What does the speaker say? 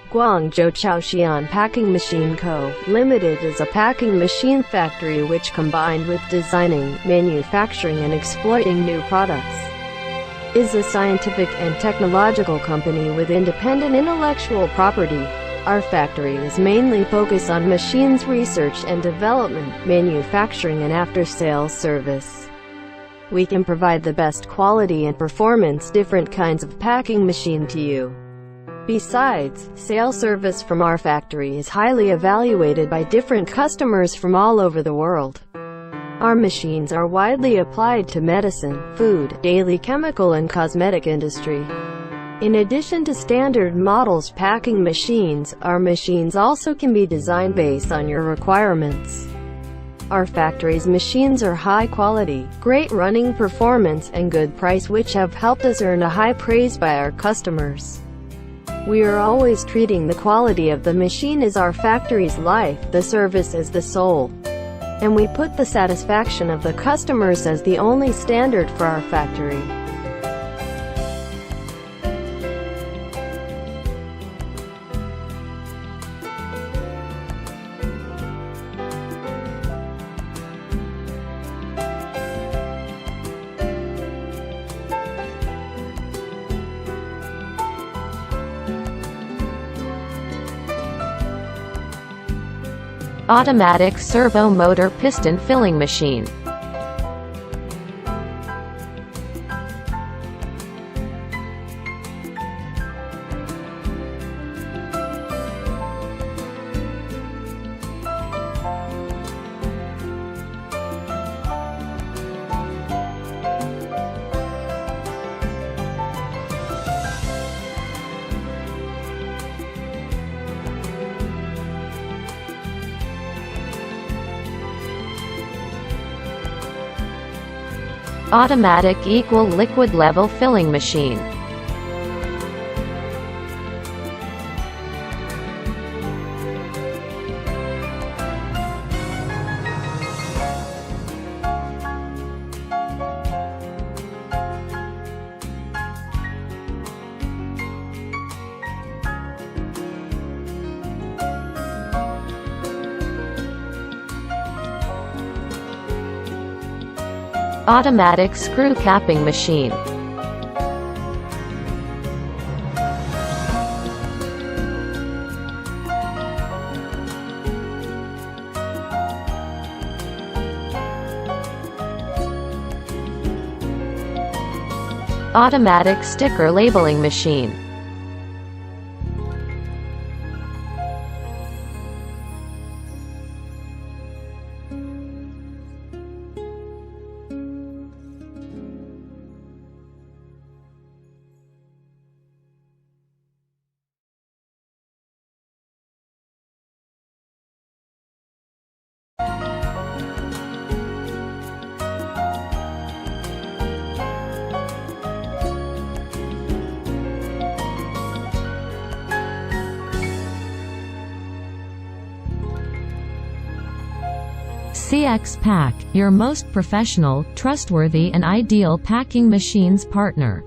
Guangzhou ChaoXian Packing Co. Limited is a packing machine factory which, combined with designing, manufacturing and exploiting new products, is a scientific and technological company with independent intellectual property. Our factory is mainly focused on machines research and development, manufacturing and after-sales service. We can provide the best quality and performance different kinds of packing machine to you. Besides, sales service from our factory is highly evaluated by different customers from all over the world. Our machines are widely applied to medicine, food, daily chemical and cosmetic industry. In addition to standard models packing machines, our machines also can be designed based on your requirements. Our factory's machines are high quality, great running performance and good price, which have helped us earn a high praise by our customers. We are always treating the quality of the machine as our factory's life, the service as the soul. And we put the satisfaction of the customers as the only standard for our factory. Automatic servo motor piston filling machine. Automatic equal liquid level filling machine. Automatic screw capping machine. Automatic sticker labeling machine. CX Pack, your most professional, trustworthy and ideal packing machines partner.